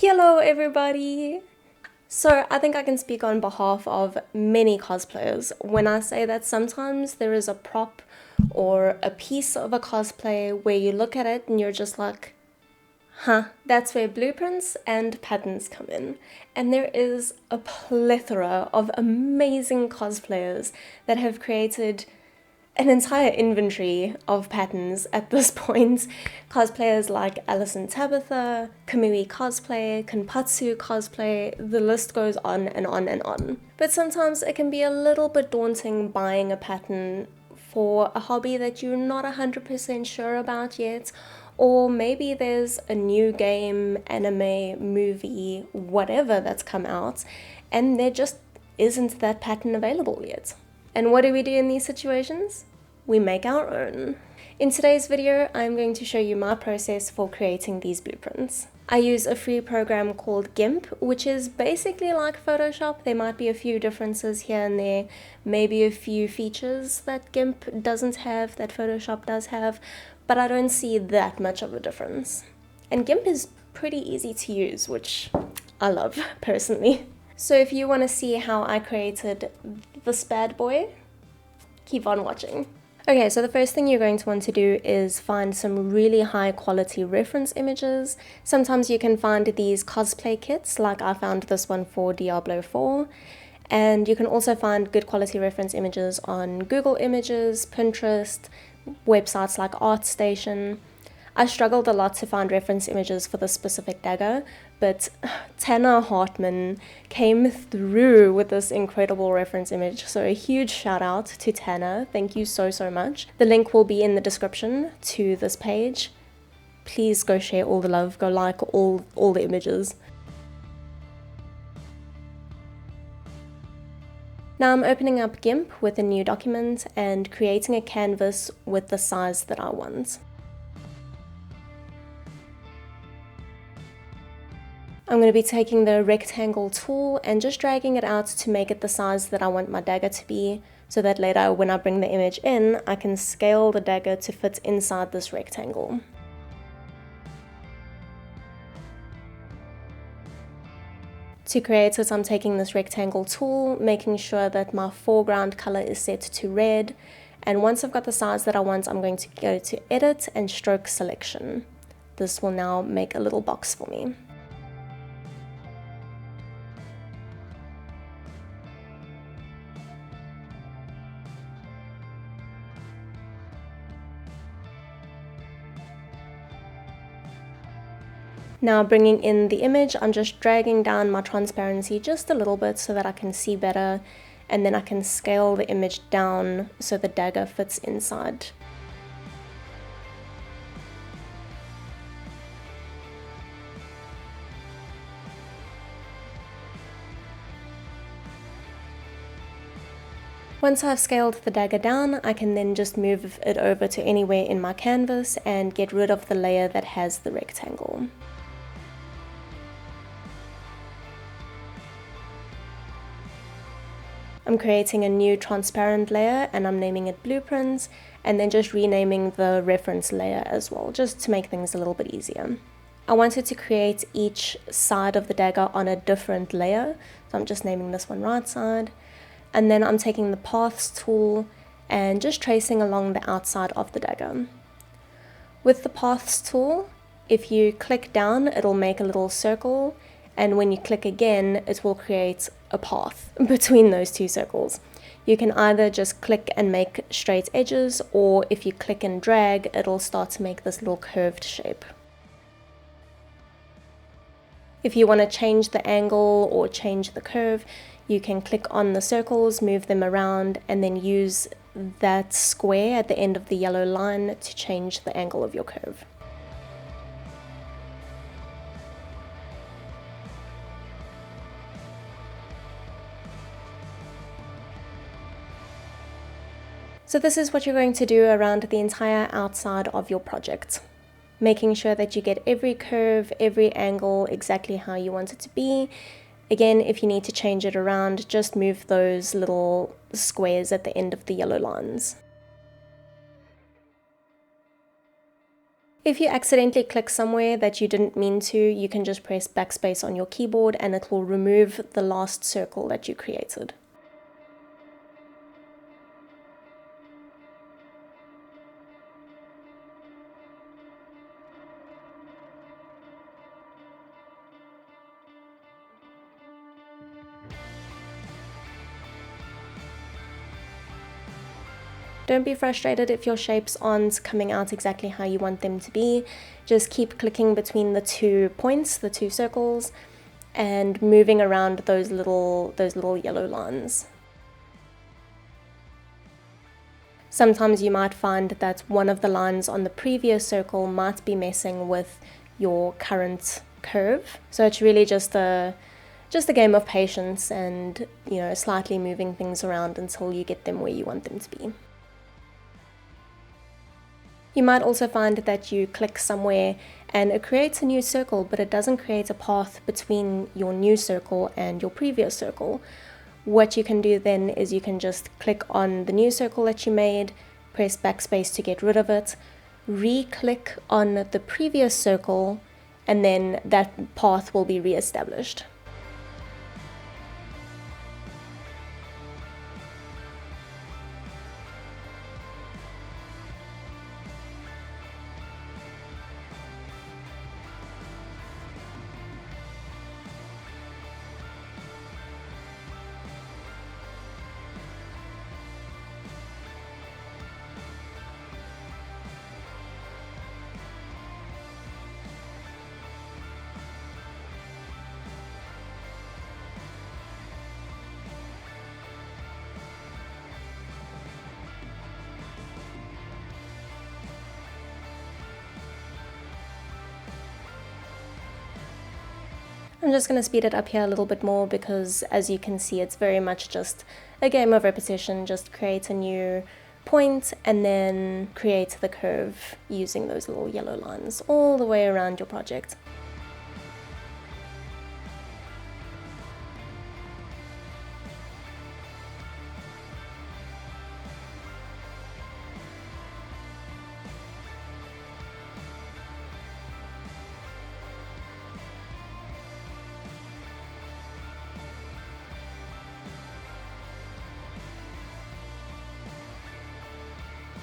Hello everybody! So I think I can speak on behalf of many cosplayers when I say that sometimes there is a prop or a piece of a cosplay where you look at it and you're just like, huh, that's where blueprints and patterns come in. And there is a plethora of amazing cosplayers that have created an entire inventory of patterns at this point. Cosplayers like Alison Tabitha, Kamui Cosplay, Kanpatsu Cosplay, the list goes on and on and on. But sometimes it can be a little bit daunting buying a pattern for a hobby that you're not 100% sure about yet, or maybe there's a new game, anime, movie, whatever that's come out, and there just isn't that pattern available yet. And what do we do in these situations? We make our own. In today's video, I'm going to show you my process for creating these blueprints. I use a free program called GIMP, which is basically like Photoshop. There might be a few differences here and there, maybe a few features that GIMP doesn't have, that Photoshop does have, but I don't see that much of a difference. And GIMP is pretty easy to use, which I love personally. So if you want to see how I created this bad boy, keep on watching. Okay, so the first thing you're going to want to do is find some really high quality reference images. Sometimes you can find these cosplay kits, like I found this one for Diablo 4. And you can also find good quality reference images on Google Images, Pinterest, websites like ArtStation. I struggled a lot to find reference images for this specific dagger, but Tanner Hartman came through with this incredible reference image, so a huge shout out to Tanner. Thank you so much. The link will be in the description to this page. Please go share all the love, go like all the images. Now I'm opening up GIMP with a new document and creating a canvas with the size that I want. I'm going to be taking the rectangle tool and just dragging it out to make it the size that I want my dagger to be, so that later when I bring the image in, I can scale the dagger to fit inside this rectangle. To create it, I'm taking this rectangle tool, making sure that my foreground color is set to red, and once I've got the size that I want, I'm going to go to Edit and Stroke Selection. This will now make a little box for me. Now bringing in the image, I'm just dragging down my transparency just a little bit so that I can see better, and then I can scale the image down so the dagger fits inside. Once I've scaled the dagger down, I can then just move it over to anywhere in my canvas and get rid of the layer that has the rectangle. I'm creating a new transparent layer and I'm naming it Blueprints, and then just renaming the reference layer as well, just to make things a little bit easier. I wanted to create each side of the dagger on a different layer, so I'm just naming this one right side. And then I'm taking the Paths tool and just tracing along the outside of the dagger. With the Paths tool, if you click down, it'll make a little circle, and when you click again, it will create a path between those two circles. You can either just click and make straight edges, or if you click and drag, it'll start to make this little curved shape. If you want to change the angle or change the curve, you can click on the circles, move them around, and then use that square at the end of the yellow line to change the angle of your curve. So this is what you're going to do around the entire outside of your project, making sure that you get every curve, every angle exactly how you want it to be. Again, if you need to change it around, just move those little squares at the end of the yellow lines. If you accidentally click somewhere that you didn't mean to, you can just press backspace on your keyboard and it will remove the last circle that you created. Don't be frustrated if your shapes aren't coming out exactly how you want them to be. Just keep clicking between the 2 points, the 2 circles, and moving around those little yellow lines. Sometimes you might find that one of the lines on the previous circle might be messing with your current curve. So it's really just a game of patience and, slightly moving things around until you get them where you want them to be. You might also find that you click somewhere and it creates a new circle, but it doesn't create a path between your new circle and your previous circle. What you can do then is you can just click on the new circle that you made, press backspace to get rid of it, re-click on the previous circle, and then that path will be re-established. I'm just going to speed it up here a little bit more because, as you can see, it's very much just a game of repetition. Just create a new point and then create the curve using those little yellow lines all the way around your project.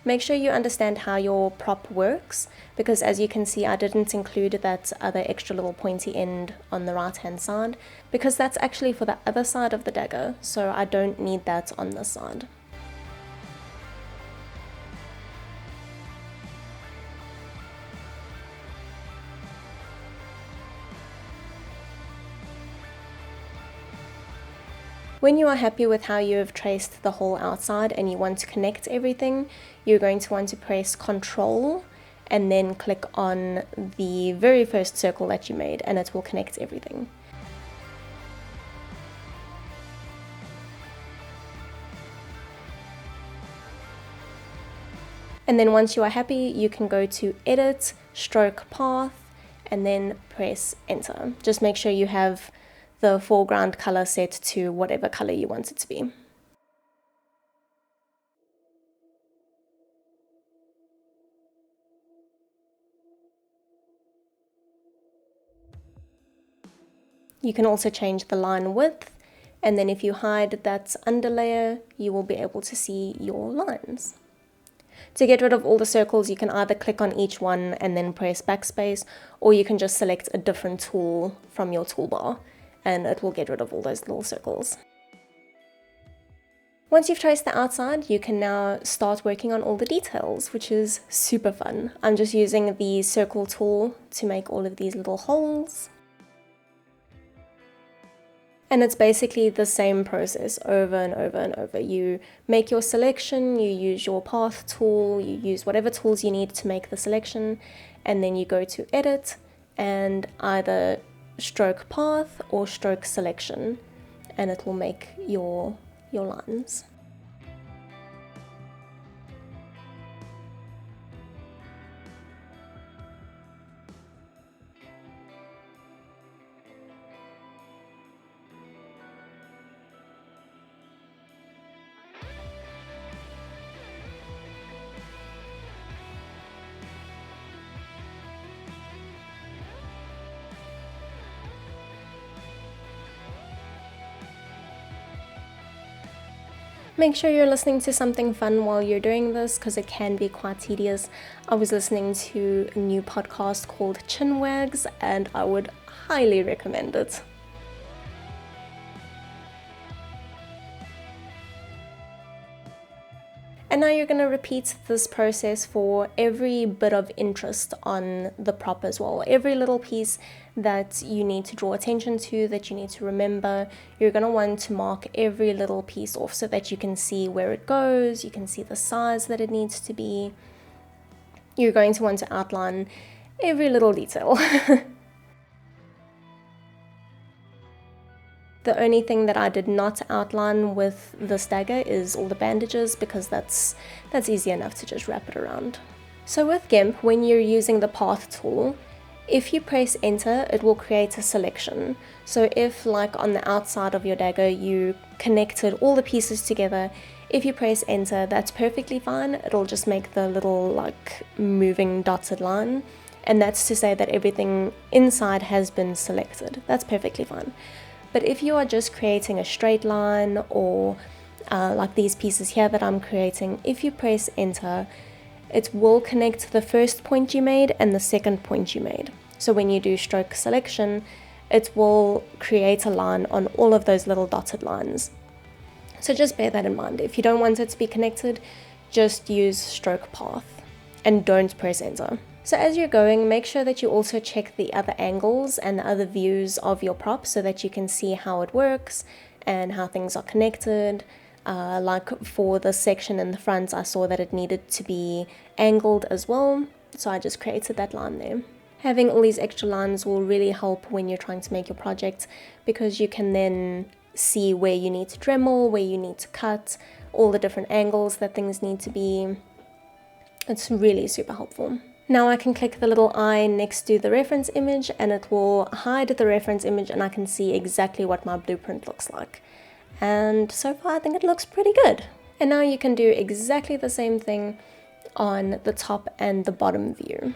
Make sure you understand how your prop works, because as you can see, I didn't include that other extra little pointy end on the right hand side, because that's actually for the other side of the dagger, so I don't need that on this side. When you are happy with how you have traced the whole outside and you want to connect everything, you're going to want to press Ctrl and then click on the very first circle that you made, and it will connect everything. And then once you are happy, you can go to Edit, Stroke Path, and then press Enter. Just make sure you have the foreground color set to whatever color you want it to be. You can also change the line width, and then if you hide that underlayer, you will be able to see your lines. To get rid of all the circles, you can either click on each one and then press backspace, or you can just select a different tool from your toolbar, and it will get rid of all those little circles. Once you've traced the outside, you can now start working on all the details, which is super fun. I'm just using the circle tool to make all of these little holes. And it's basically the same process over and over and over. You make your selection, you use your path tool, you use whatever tools you need to make the selection, and then you go to edit and either stroke path or stroke selection, and it will make your lines. Make sure you're listening to something fun while you're doing this, because it can be quite tedious. I was listening to a new podcast called Chin Wags, and I would highly recommend it. And now you're going to repeat this process for every bit of interest on the prop as well. Every little piece that you need to draw attention to, that you need to remember, you're going to want to mark every little piece off so that you can see where it goes, you can see the size that it needs to be. You're going to want to outline every little detail. The only thing that I did not outline with this dagger is all the bandages, because that's easy enough to just wrap it around. So with GIMP, when you're using the path tool, if you press enter, it will create a selection. So if, like on the outside of your dagger, you connected all the pieces together, if you press enter, that's perfectly fine. It'll just make the little like moving dotted line, and that's to say that everything inside has been selected. That's perfectly fine. But if you are just creating a straight line, or like these pieces here that I'm creating, if you press enter, it will connect the first point you made and the second point you made. So when you do stroke selection, it will create a line on all of those little dotted lines. So just bear that in mind. If you don't want it to be connected, just use stroke path and don't press enter. So as you're going, make sure that you also check the other angles and the other views of your prop so that you can see how it works and how things are connected. Like for the section in the front, I saw that it needed to be angled as well, so I just created that line there. Having all these extra lines will really help when you're trying to make your project, because you can then see where you need to Dremel, where you need to cut, all the different angles that things need to be. It's really super helpful. Now I can click the little eye next to the reference image, and it will hide the reference image, and I can see exactly what my blueprint looks like. And so far I think it looks pretty good. And now you can do exactly the same thing on the top and the bottom view.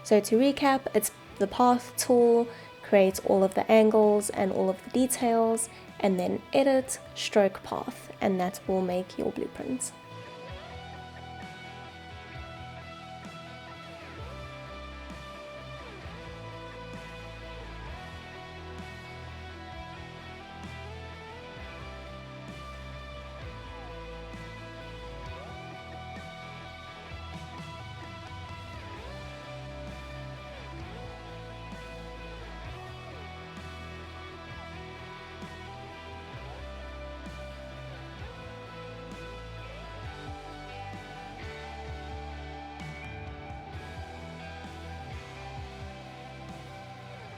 So to recap, it's the path tool, create all of the angles and all of the details, and then edit, stroke path, and that will make your blueprint.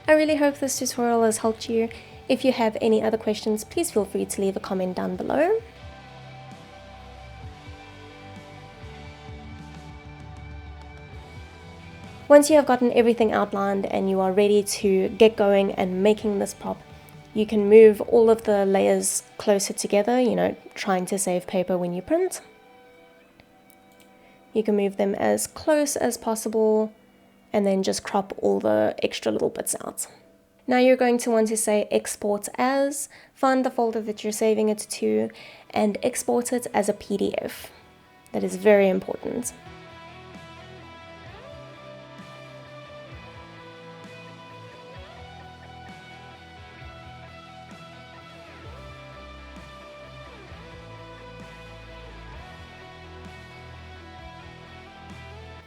I really hope this tutorial has helped you. If you have any other questions, please feel free to leave a comment down below. Once you have gotten everything outlined and you are ready to get going and making this prop, you can move all of the layers closer together, trying to save paper when you print. You can move them as close as possible, and then just crop all the extra little bits out. Now you're going to want to say export as, find the folder that you're saving it to, and export it as a PDF. That is very important.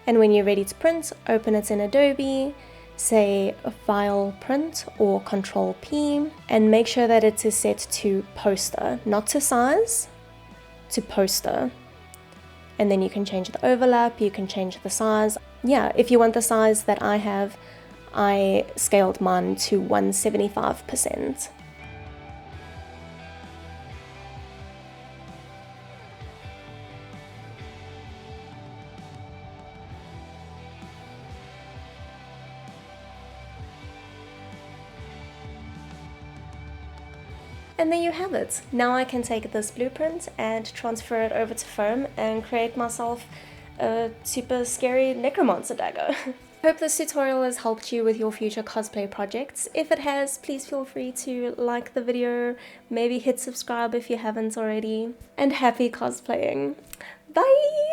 And when you're ready to print, open it in Adobe, say File Print or Control P, and make sure that it is set to poster, not to size, to poster. And then you can change the overlap, you can change the size. Yeah, if you want the size that I have, I scaled mine to 175%. And there you have it. Now I can take this blueprint and transfer it over to foam and create myself a super scary necromancer dagger. Hope this tutorial has helped you with your future cosplay projects. If it has, please feel free to like the video, maybe hit subscribe if you haven't already, and happy cosplaying. Bye!